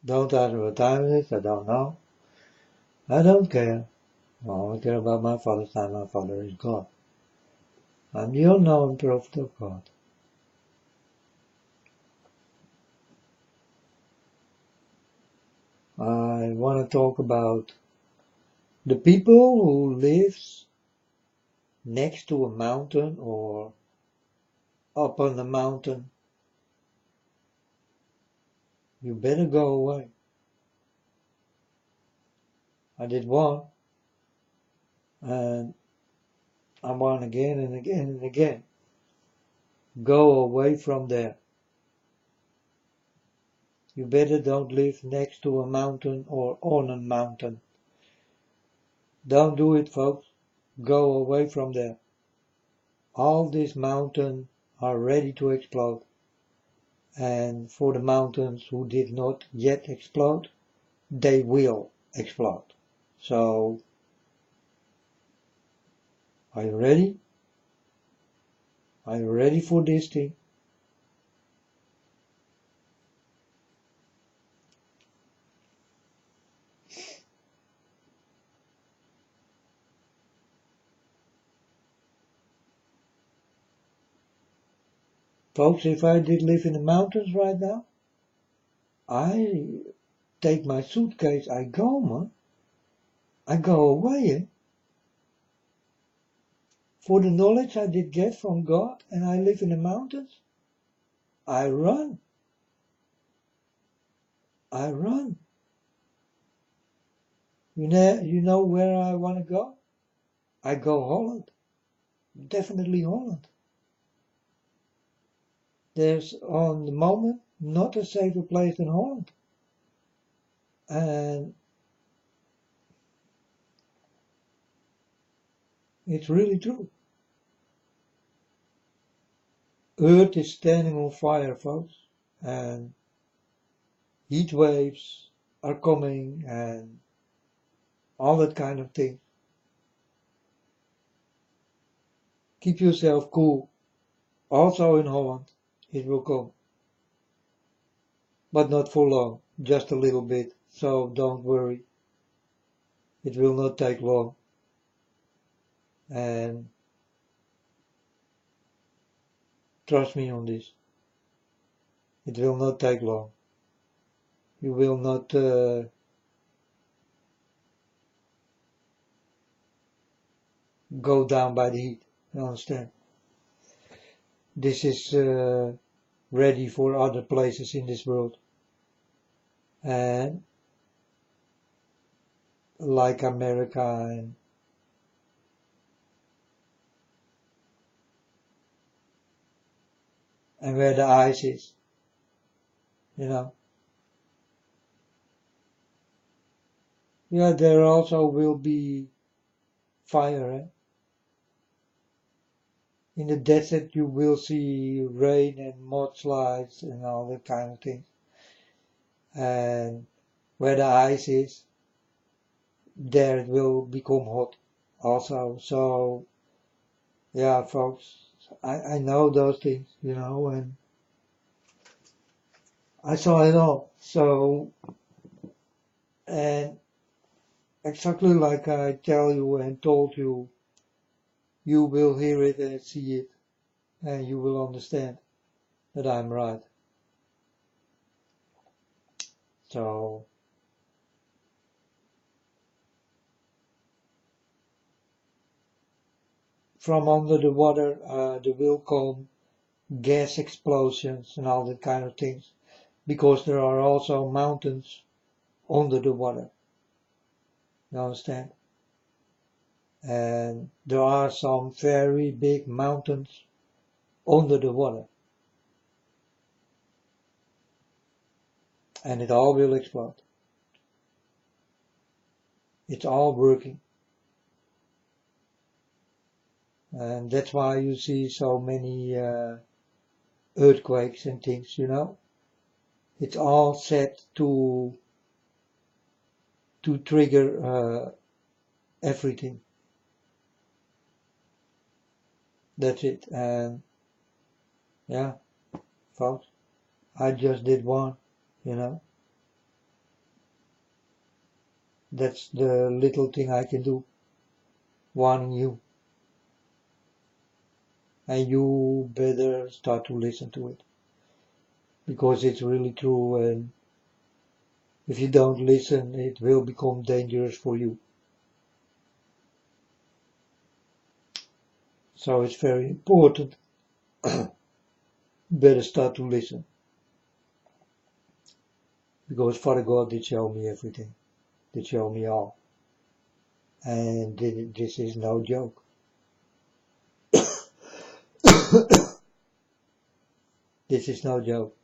Don't advertise it, I don't know. I don't care. I only care about my Father's time. My Father is God. I'm the unknown prophet of God. I want to talk about the people who lives next to a mountain or up on the mountain. You better go away. I did one, and I want again and again and again. Go away from there. You better don't live next to a mountain or on a mountain. Don't do it, folks. Go away from there. All these mountains are ready to explode. And for the mountains who did not yet explode, they will explode. So, are you ready? Are you ready for this thing? Folks, if I did live in the mountains right now, I take my suitcase, I go, man. I go away, eh? For the knowledge I did get from God and I live in the mountains, I run. I run. You know where I want to go? I go Holland. Definitely Holland. There's on the moment not a safer place than Holland. And it's really true. Earth is standing on fire, folks. And heat waves are coming and all that kind of thing. Keep yourself cool. Also in Holland, it will come. But not for long, just a little bit. So don't worry. It will not take long. And trust me on this. It will not take long. You will not go down by the heat. You understand? This is ready for other places in this world. And like America and where the ice is, you know. Yeah, there also will be fire. Eh? In the desert you will see rain and mudslides and all that kind of things. And where the ice is, there it will become hot also. So yeah, folks, I know those things, you know, and I saw it all. So, and exactly like I tell you and told you, you will hear it and see it, and you will understand that I'm right. So, from under the water, there will come gas explosions and all that kind of things, because there are also mountains under the water. You understand? And there are some very big mountains under the water. And it all will explode. It's all working. And that's why you see so many earthquakes and things, you know. It's all set to trigger everything. That's it. And yeah, folks, I just did one, you know. That's the little thing I can do, warning you. And you better start to listen to it, because it's really true, and if you don't listen, it will become dangerous for you. So it's very important. Better start to listen, because Father God did show me everything, did show me all, and this is no joke. This is no joke.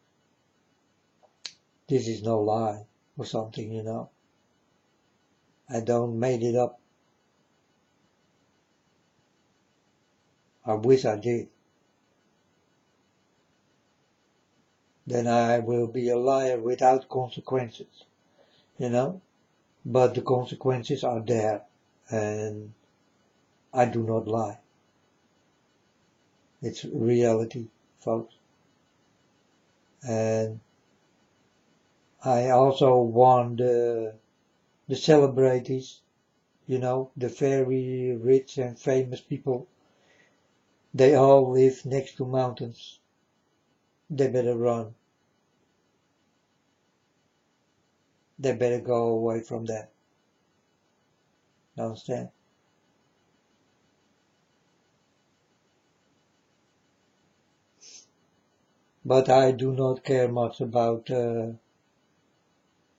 This is no lie or something, you know. I don't made it up. I wish I did. Then I will be a liar without consequences, you know. But the consequences are there, and I do not lie. It's reality, folks. And I also warn the celebrities, you know, the very rich and famous people. They all live next to mountains. They better run. They better go away from that. Understand? But I do not care much about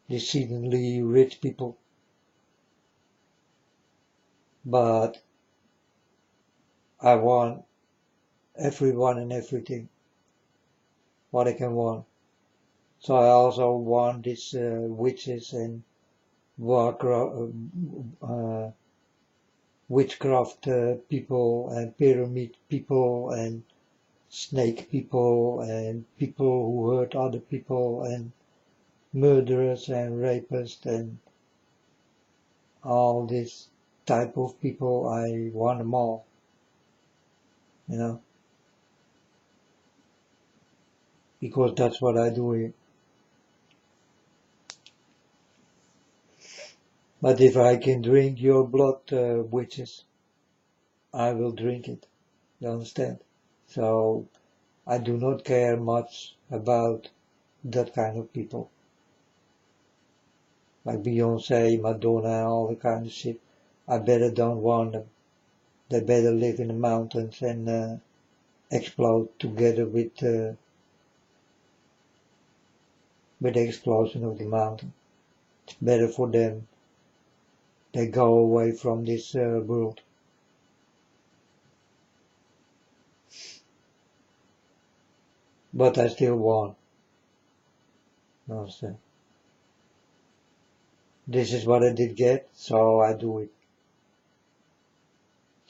exceedingly rich people. But I want everyone and everything what I can want. So I also want these witches and witchcraft people and pyramid people and snake people and people who hurt other people and murderers and rapists and all this type of people. I want them all, you know, because that's what I do here. But if I can drink your blood, witches, I will drink it. You understand? So I do not care much about that kind of people. Like Beyonce, Madonna, all the kind of shit. I better don't want them. They better live in the mountains and explode together with the explosion of the mountain. It's better for them. They go away from this world. But I still want. You understand? This is what I did get, so I do it.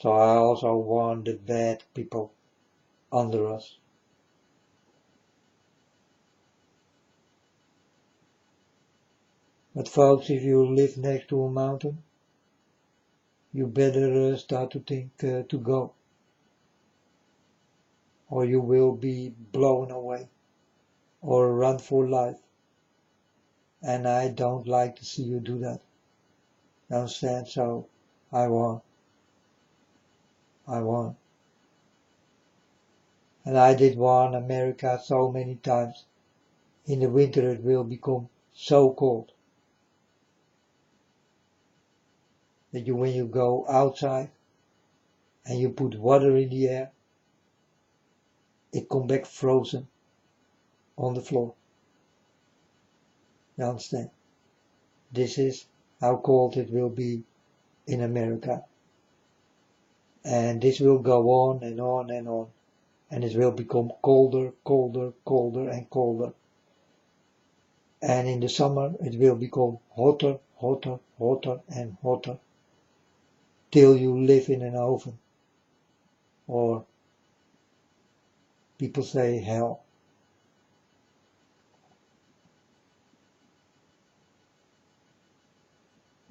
So I also want the bad people under us. But folks, if you live next to a mountain, you better start to think to go, or you will be blown away, or run for life. And I don't like to see you do that. You understand? So I want. And I did warn America so many times. In the winter it will become so cold that when you go outside and you put water in the air, it comes back frozen on the floor. You understand? This is how cold it will be in America. And this will go on and on and on. And it will become colder, colder, colder and colder. And in the summer it will become hotter, hotter, hotter and hotter. Till you live in an oven. Or people say hell.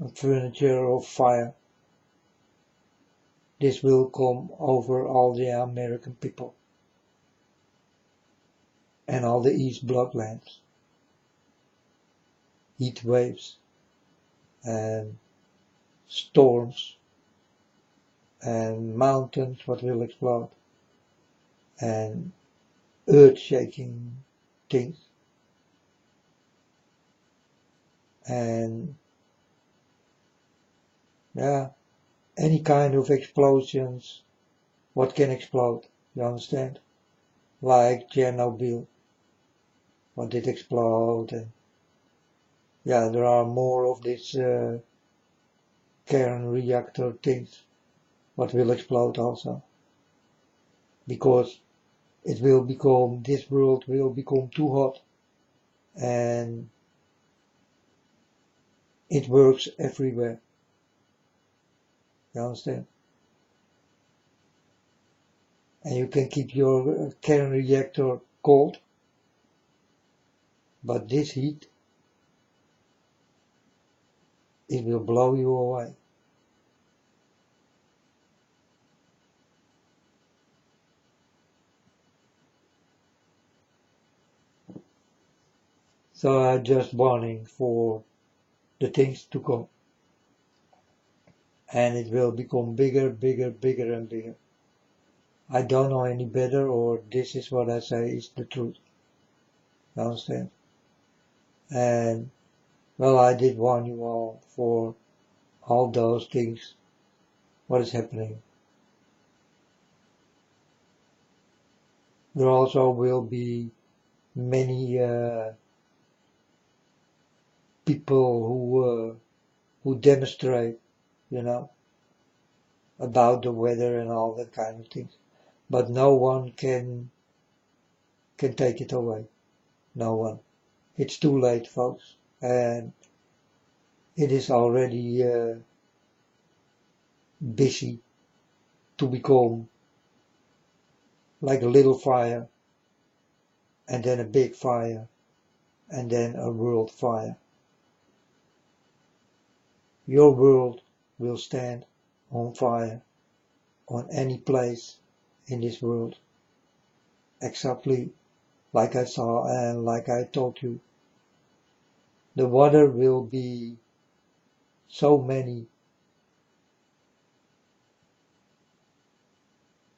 A furniture of fire. This will come over all the American people. And all the East Blocklands. Heat waves. and storms and mountains what will explode and earth shaking things and yeah, any kind of explosions what can explode, you understand? Like Chernobyl, what did explode, and yeah, there are more of these Kern reactor things what will explode also, because this world will become too hot, and it works everywhere, you understand? And you can keep your Kern reactor cold, but this heat, it will blow you away. So I'm just warning for the things to come. And it will become bigger, bigger, bigger and bigger. I don't know any better, or this is what I say is the truth. You understand? And, well, I did warn you all for all those things, what is happening. There also will be many people who demonstrate, you know, about the weather and all that kind of things. But no one can take it away. No one. It's too late, folks. And it is already busy to become like a little fire, and then a big fire, and then a world fire. Your world will stand on fire on any place in this world, exactly like I saw and like I told you. The water will be so many,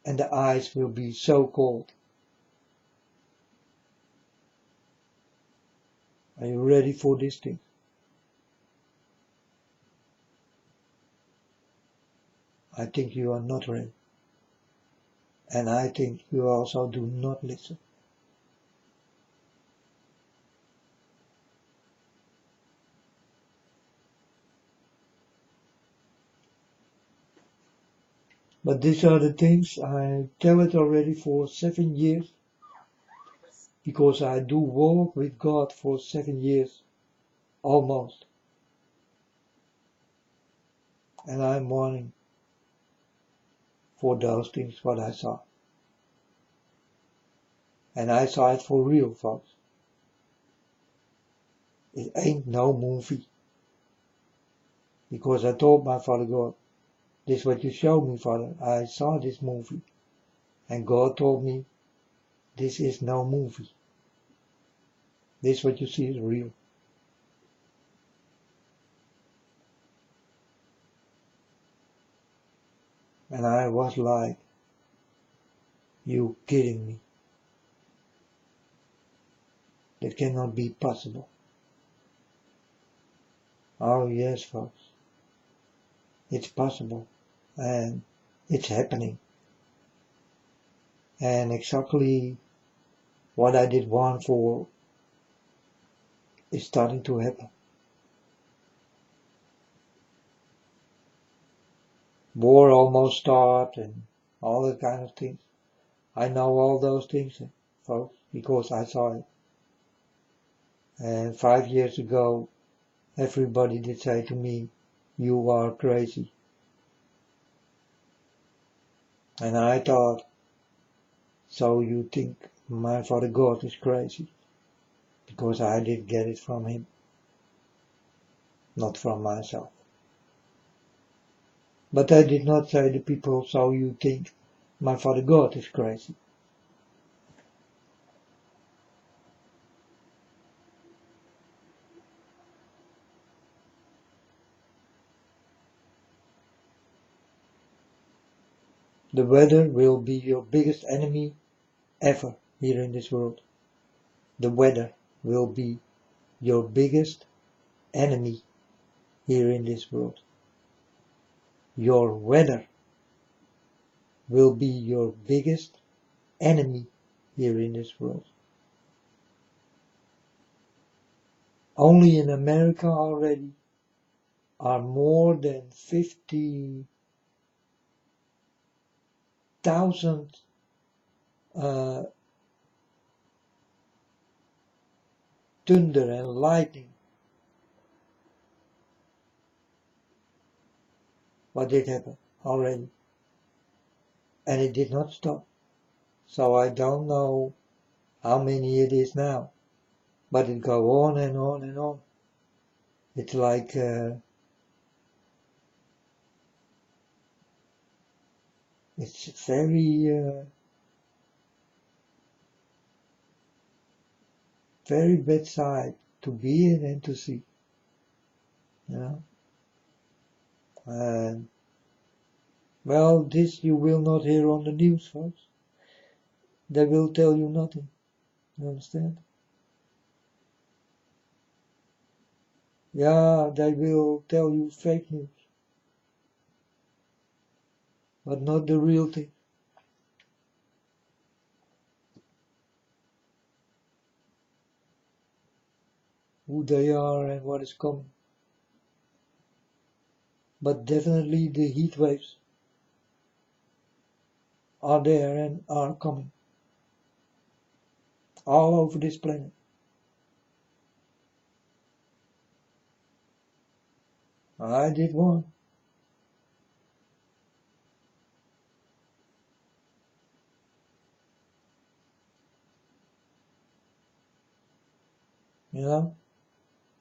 and the ice will be so cold. Are you ready for this thing? I think you are not ready. And I think you also do not listen. But these are the things I tell it already for 7 years, because I do walk with God for 7 years, almost. And I'm warning for those things what I saw. And I saw it for real, folks. It ain't no movie. Because I told my Father God, this is what you showed me, Father. I saw this movie. And God told me, this is no movie. This what you see is real. And I was like, you kidding me? That cannot be possible. Oh yes, folks. It's possible. And it's happening. And exactly what I did warn for is starting to happen. War almost stopped and all that kind of things. I know all those things, folks, because I saw it. And 5 years ago, everybody did say to me, you are crazy. And I thought, so you think my Father God is crazy? Because I did get it from him, not from myself. But I did not say to people, so you think my Father God is crazy. The weather will be your biggest enemy ever here in this world. The weather will be your biggest enemy here in this world. Your weather will be your biggest enemy here in this world. Only in America already are more than 50,000 thunder and lightning. What did happen already? And it did not stop. So I don't know how many it is now. But it go on and on and on. It's like it's very bad sight to be in and to see. You know? And well, this you will not hear on the news, folks. They will tell you nothing. You understand? Yeah, they will tell you fake news. But not the real thing. Who they are and what is coming. But definitely the heat waves are there and are coming. All over this planet. I did one. You know,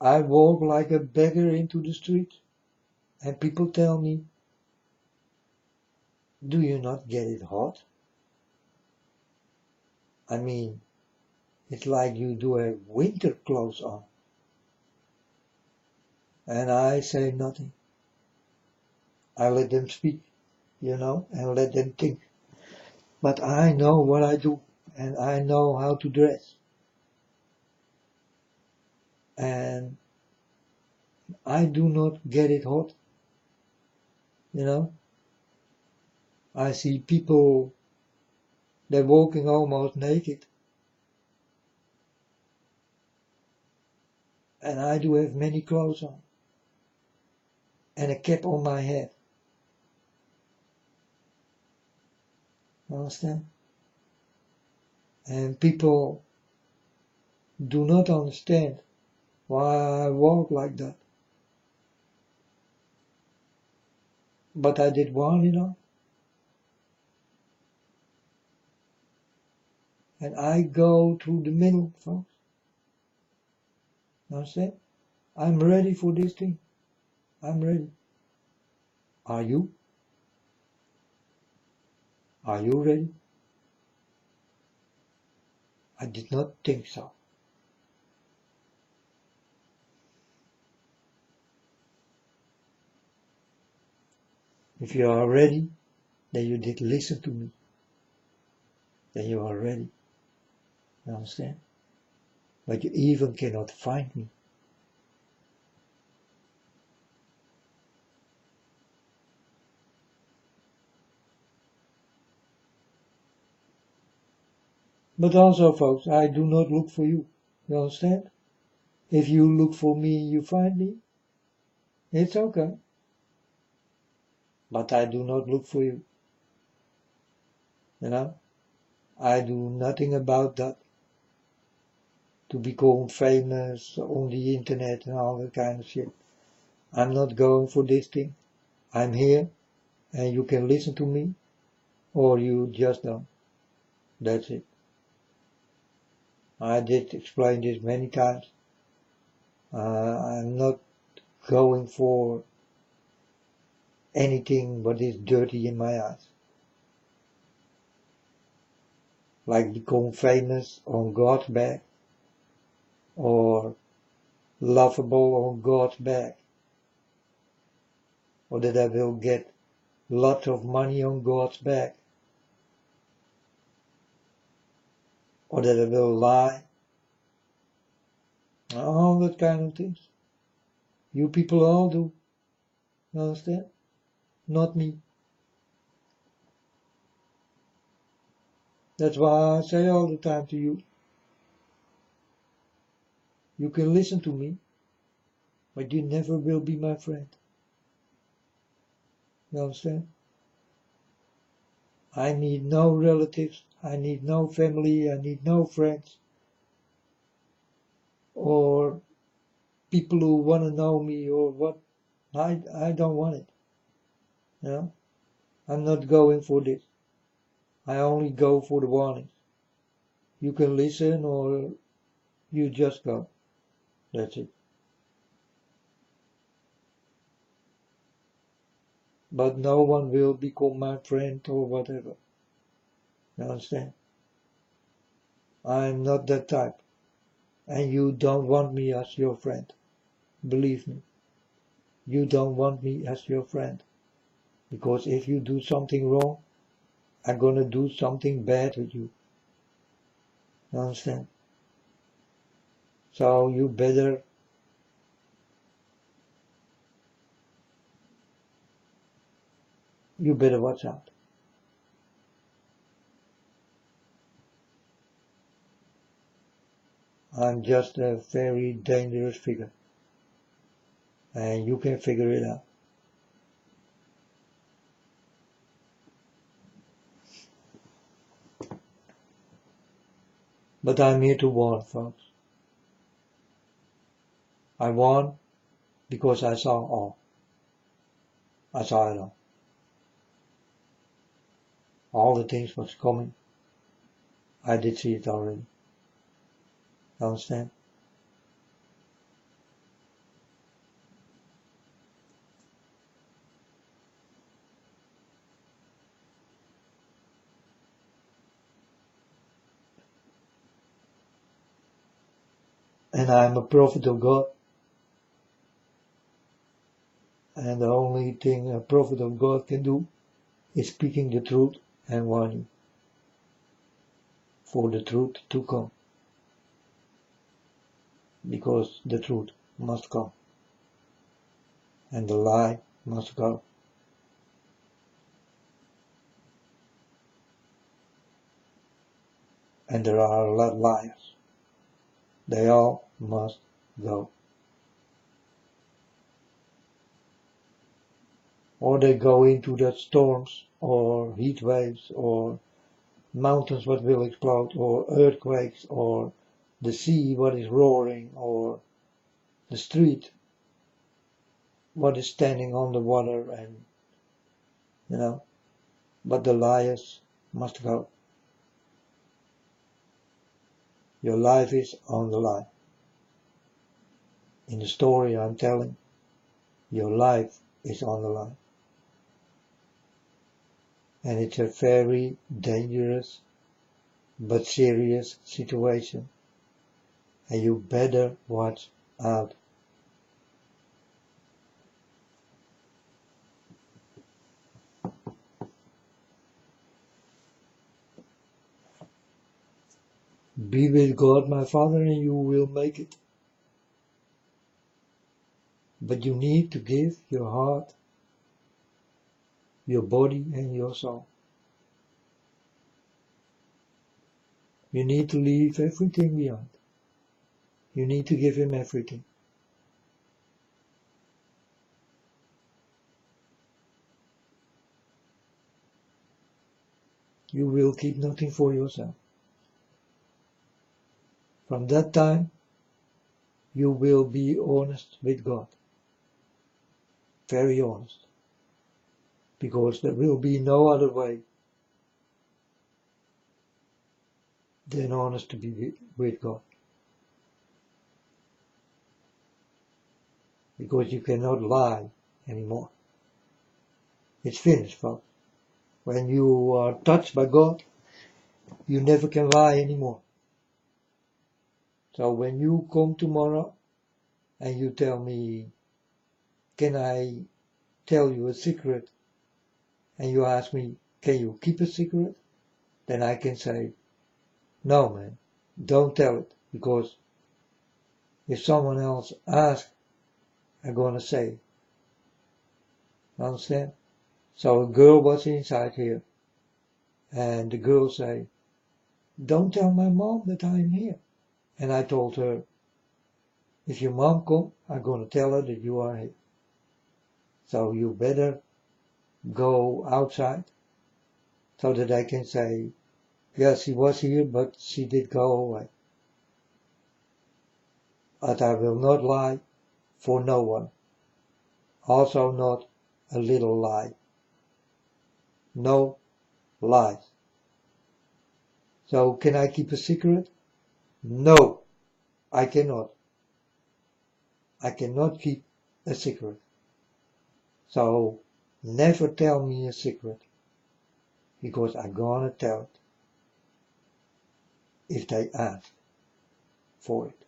I walk like a beggar into the street, and people tell me, do you not get it hot? I mean, it's like you do have winter clothes on. And I say nothing. I let them speak, you know, and let them think. But I know what I do, and I know how to dress. And I do not get it hot, you know. I see people, they're walking almost naked. And I do have many clothes on. And a cap on my head. Understand? And people do not understand why I walk like that. But I did one, you know. And I go through the middle, folks. Understand? I'm ready for this thing. I'm ready. Are you? Are you ready? I did not think so. If you are ready, then you did listen to me. Then you are ready. You understand? But you even cannot find me. But also, folks, I do not look for you. You understand? If you look for me, you find me. It's okay. But I do not look for you. You know? I do nothing about that. To become famous on the internet and all that kind of shit. I'm not going for this thing. I'm here and you can listen to me or you just don't. That's it. I did explain this many times. I'm not going for anything what is dirty in my eyes. Like become famous on God's back or lovable on God's back. Or that I will get lots of money on God's back. or that I will lie, all that kind of things. You people all do, you understand? Not me. That's why I say all the time to you, you can listen to me, but you never will be my friend. You understand? I need no relatives, I need no family, I need no friends, or people who want to know me or what. I don't want it. You know? I'm not going for this. I only go for the warnings. You can listen or you just go. That's it. But no one will become my friend or whatever. You understand? I'm not that type. And you don't want me as your friend. Believe me. You don't want me as your friend. Because if you do something wrong, I'm gonna do something bad with you. You understand? So you better watch out. I'm just a very dangerous figure. And you can figure it out. But I'm here to warn, folks. I warn because I saw all. I saw it all. All the things was coming. I did see it already. Understand? And I'm a prophet of God. And the only thing a prophet of God can do is speaking the truth and warning for the truth to come. Because the truth must come. And the lie must go. And there are a lot of liars. They all must go. Or they go into the storms, or heat waves, or mountains what will explode, or earthquakes, or the sea what is roaring, or the street what is standing on the water, and but the liars must go. Your life is on the line. In the story I'm telling, your life is on the line. And it's a very dangerous but serious situation. And you better watch out. Be with God, my Father, and you will make it. But you need to give your heart, your body, and your soul. You need to leave everything behind. You need to give Him everything. You will keep nothing for yourself. From that time, you will be honest with God. Very honest. Because there will be no other way than honest to be with God. Because you cannot lie anymore. It's finished, folks. When you are touched by God, you never can lie anymore. So when you come tomorrow and you tell me, can I tell you a secret? And you ask me, can you keep a secret? Then I can say, no man, don't tell it, because if someone else asks, I'm gonna say. Understand? So a girl was inside here, and the girl say, don't tell my mom that I'm here. And I told her, if your mom come, I'm gonna tell her that you are here. So you better go outside so that I can say, yes, she was here, but she did go away. But I will not lie for no one. Also not a little lie. No lies. So can I keep a secret? No, I cannot. I cannot keep a secret. So never tell me a secret, because I'm gonna tell it if they ask for it.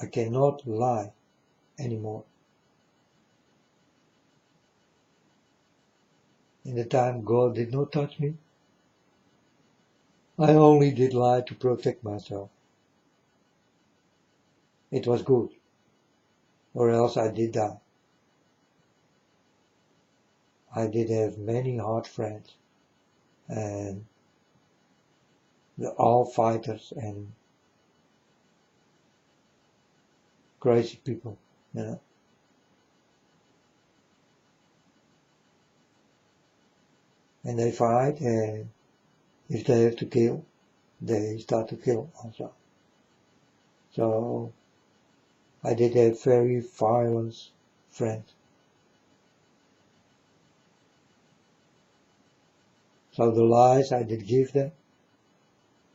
I cannot lie anymore. In the time God did not touch me, I only did lie to protect myself. It was good, or else I did die. I did have many hard friends, and they're all fighters and crazy people, you know. And they fight, and if they have to kill, they start to kill also. So I did have very violent friends. So the lies I did give them,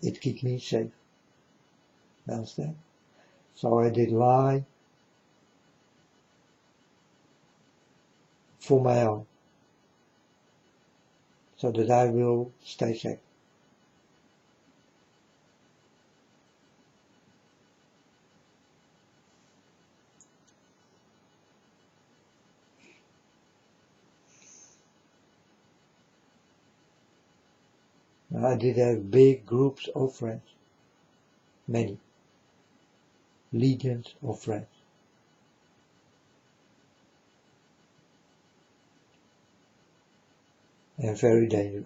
it kept me safe. Understand? So I did lie for my own, so that I will stay safe. I did have big groups of friends, many, legions of friends. And very dangerous.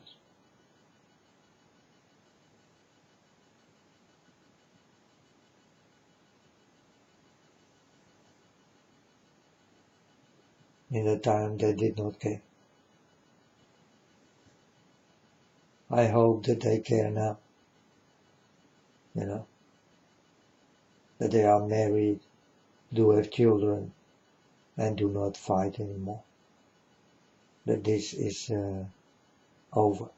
In the time they did not care. I hope that they care now, you know, that they are married, do have children, and do not fight anymore. That this is over.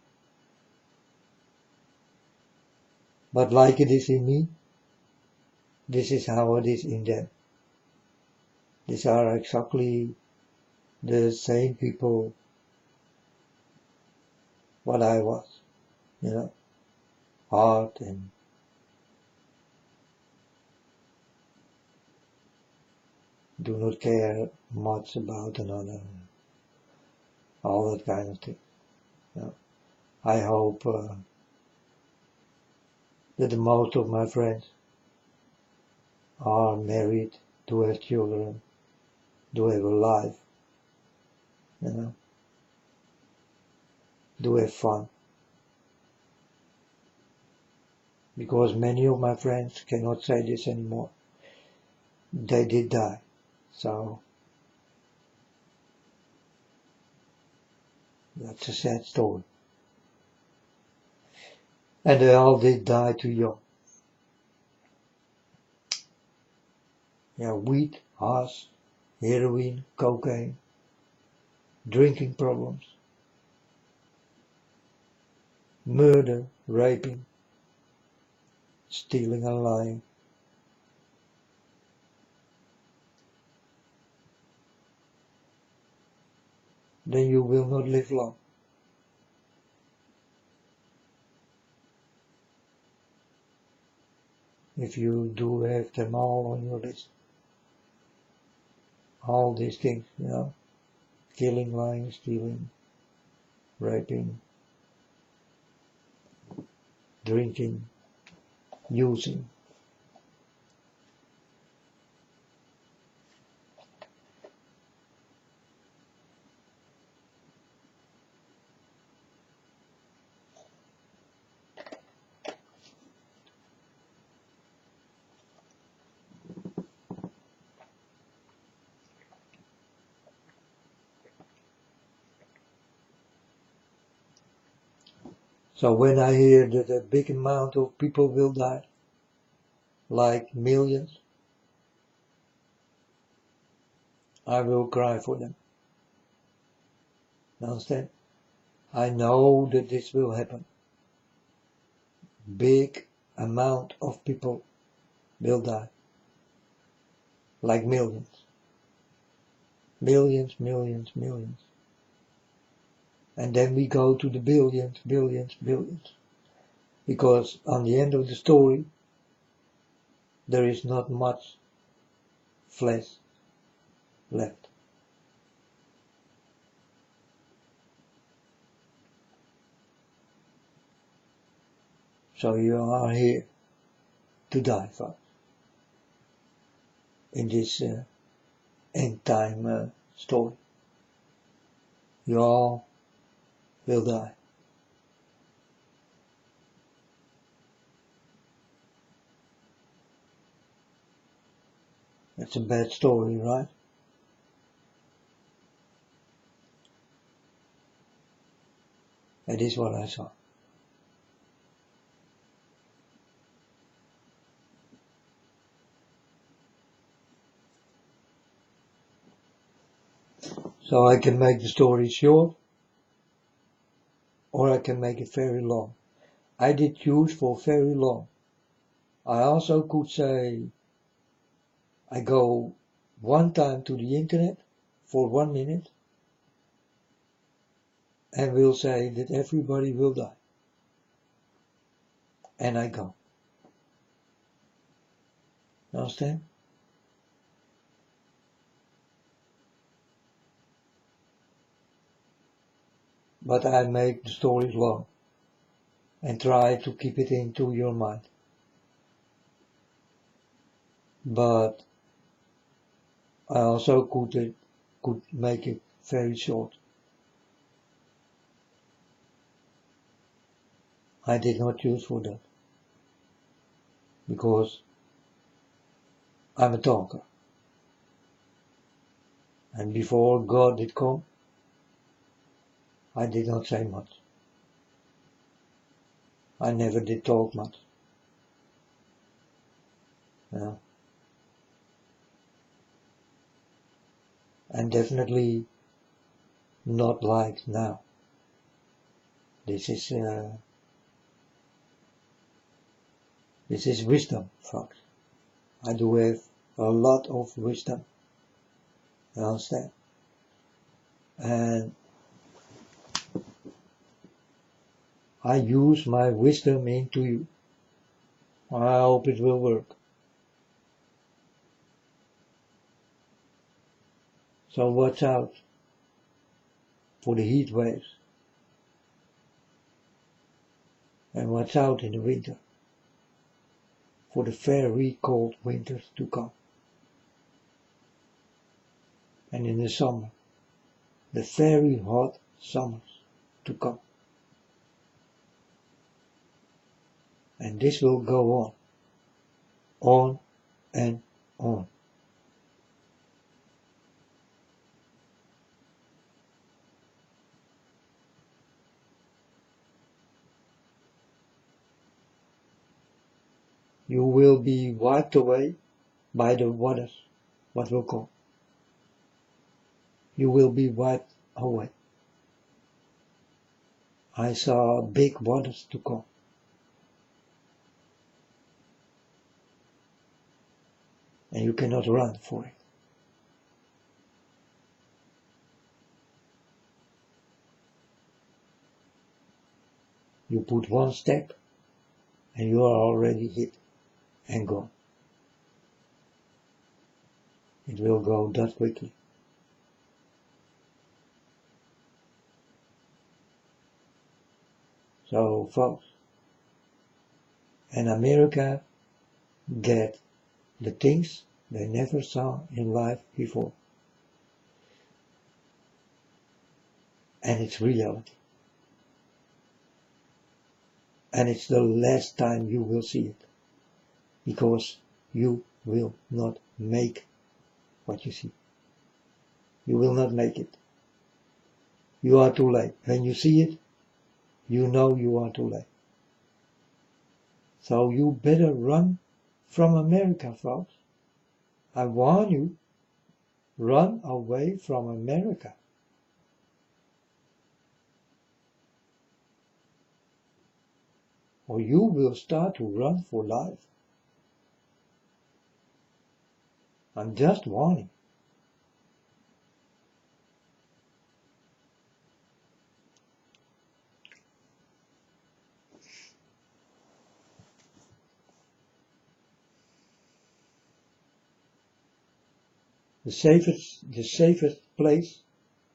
But like it is in me, this is how it is in them. These are exactly the same people what I was, you know, hard and do not care much about another, all that kind of thing. You know. I hope that the most of my friends are married, do have children, do have a life, you know, do have fun. Because many of my friends cannot say this anymore. They did die. So that's a sad story. And they all did die too young. Yeah, weed, hash, heroin, cocaine, drinking problems, murder, raping, stealing and lying. Then you will not live long. If you do have them all on your list. all these things, killing, lying, stealing, raping, drinking, using. So when I hear that a big amount of people will die, like millions, I will cry for them. Understand? I know that this will happen. Big amount of people will die. Like millions. Millions, millions, millions. And then we go to the billions, billions, billions. Because on the end of the story, there is not much flesh left. So you are here to die, folks. In this end time story. You all will die. It's a bad story, right? That is what I saw. So I can make the story short, or I can make it very long. I did choose for very long. I also could say I go one time to the internet for 1 minute and will say that everybody will die. And I go. Understand? But I make the stories long and try to keep it into your mind. But I also could make it very short. I did not choose for that. Because I'm a talker. And before God did come, I did not say much. I never did talk much. Yeah. And definitely not like now. This is wisdom, folks. I do have a lot of wisdom. You understand? And I use my wisdom into you. I hope it will work. So watch out for the heat waves. And watch out in the winter for the very cold winters to come. And in the summer, the very hot summers to come. And this will go on and on. You will be wiped away by the waters, what will come. You will be wiped away. I saw big waters to come. And you cannot run for it. You put one step and you are already hit and gone. It will go that quickly. So folks, and America get the things they never saw in life before. And it's reality. And it's the last time you will see it. Because you will not make what you see. You will not make it. You are too late. When you see it, you know you are too late. So you better run from America, folks. I warn you, run away from America. Or you will start to run for life. I'm just warning. The safest place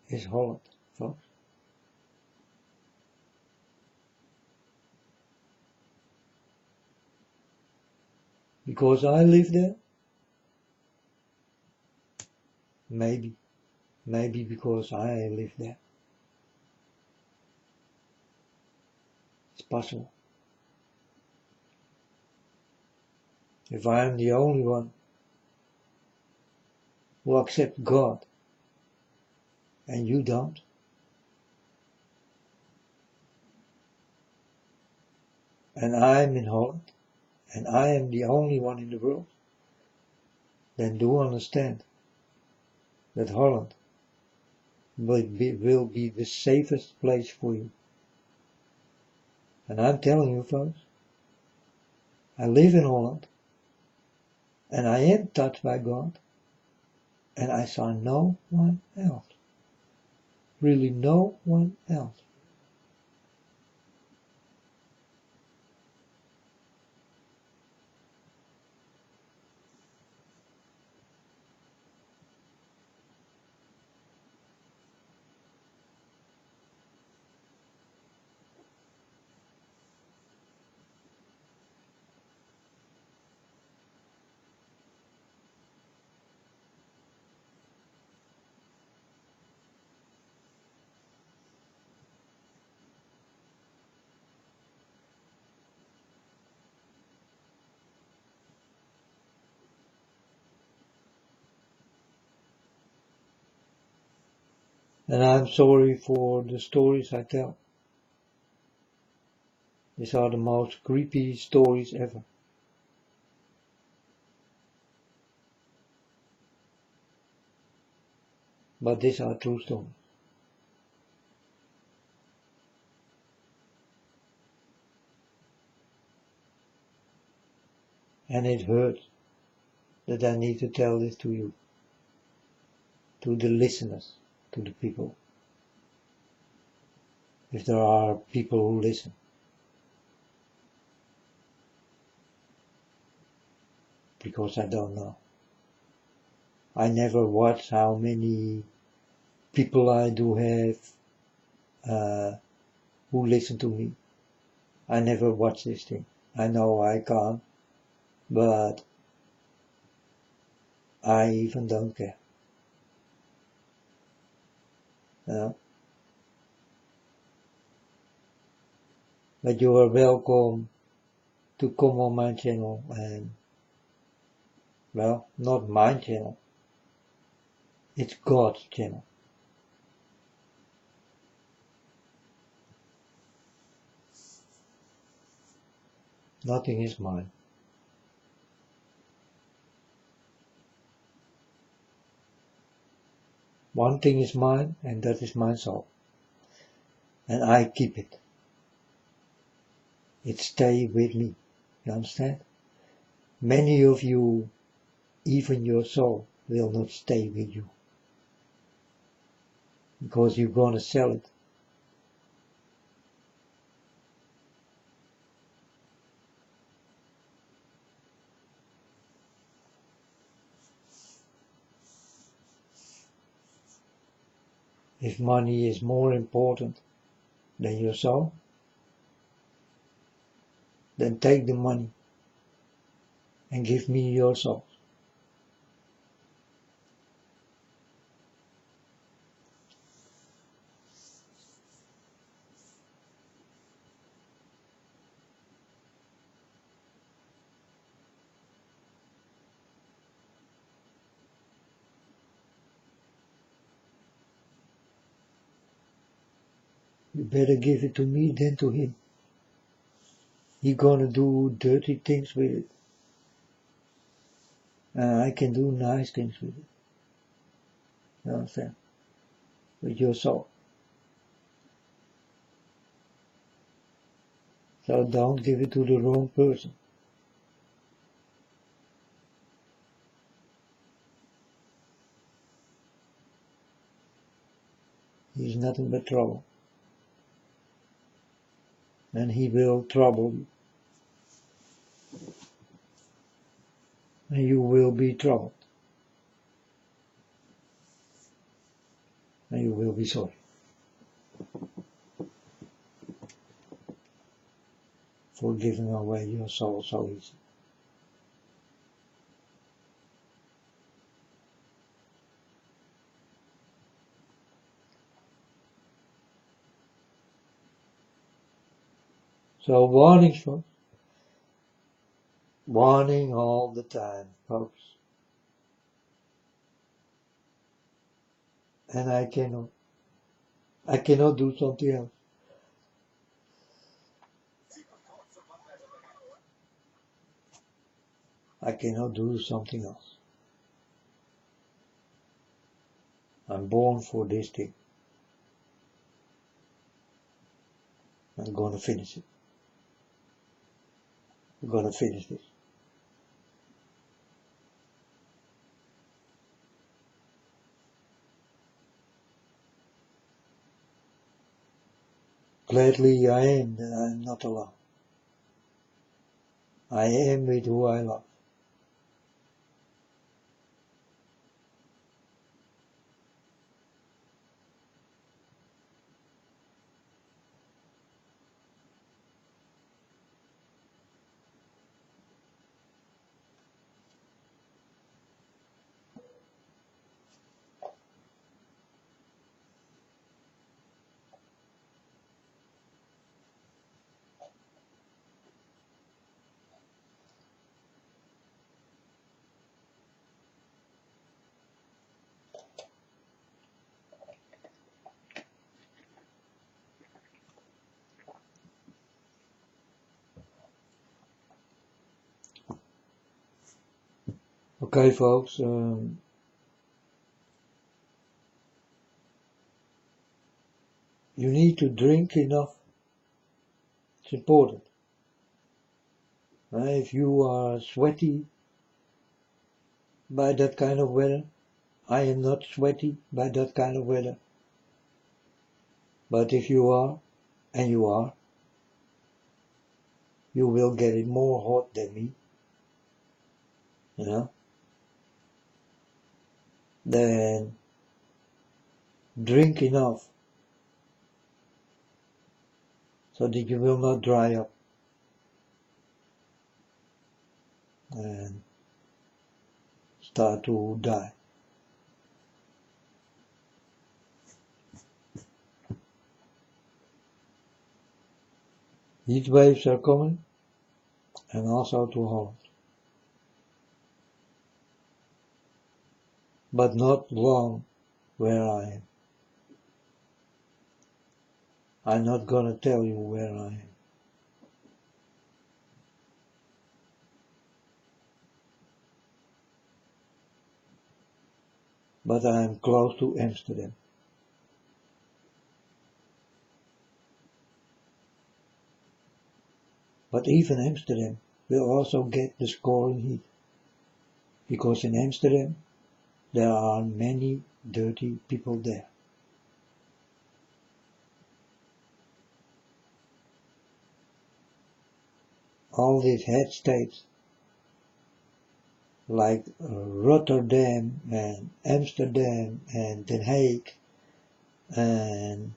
is Holland, folks. Because I live there? Maybe because I live there. It's possible. If I am the only one who accepts God and you don't, and I'm in Holland, and I am the only one in the world, then do understand that Holland will be the safest place for you. And I'm telling you folks, I live in Holland, and I am touched by God, and I saw no one else. Really no one else. And I'm sorry for the stories I tell. These are the most creepy stories ever. But these are true stories. And it hurts that I need to tell this to you, to the listeners, to the people. If there are people who listen. Because I don't know. I never watch how many people I do have who listen to me. I never watch this thing. I know I can't, but I even don't care. But you are welcome to come on my channel and, well, not my channel. It's God's channel. Nothing is mine. One thing is mine, and that is my soul. And I keep it. It stays with me. You understand? Many of you, even your soul, will not stay with you. Because you're gonna sell it. If money is more important than your soul, then take the money and give me your souls. You better give it to me than to him. He gonna do dirty things with it. I can do nice things with it. You understand? With your soul. So don't give it to the wrong person. He's nothing but trouble. And he will trouble you. And you will be troubled. And you will be sorry. For giving away your soul so easy. So warning, folks. Warning all the time, folks. And I cannot do something else. I cannot do something else. I'm born for this thing. I'm gonna finish it. I'm gonna finish this. Gladly I am that I am not alone. I am with who I love. Okay, folks. You need to drink enough. It's important. If you are sweaty by that kind of weather, I am not sweaty by that kind of weather. But if you are, and you are, you will get it more hot than me. You know? Then drink enough so that you will not dry up and start to die. Heat waves are coming, and also to Holland. But not long where I am. I'm not gonna tell you where I am. But I am close to Amsterdam. But even Amsterdam will also get the scorching heat. Because in Amsterdam there are many dirty people there. All these head states like Rotterdam and Amsterdam and Den Haag and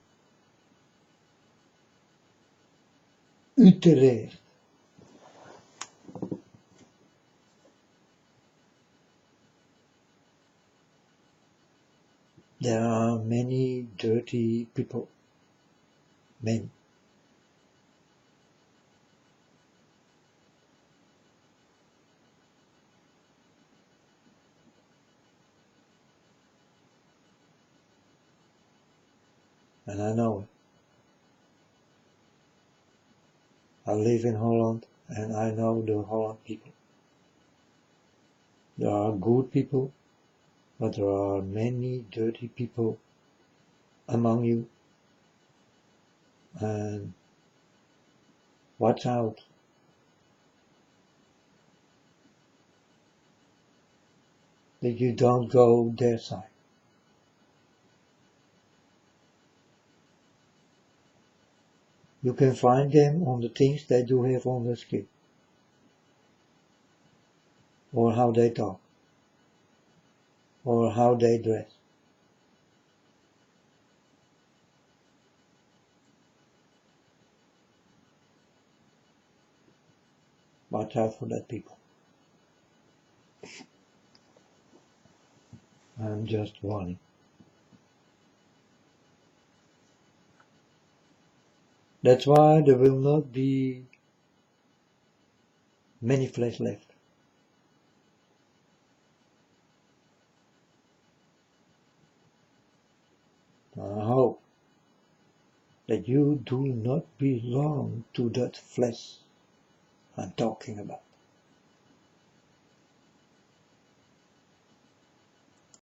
Utrecht There are many dirty people, many. And I know it. I live in Holland and I know the Holland people. There are good people, but there are many dirty people among you. And watch out. That you don't go their side. You can find them on the things they do have on their skin. Or how they talk. Or how they dress. Watch out for that people. I'm just warning. That's why there will not be many flesh left. I hope that you do not belong to that flesh I'm talking about.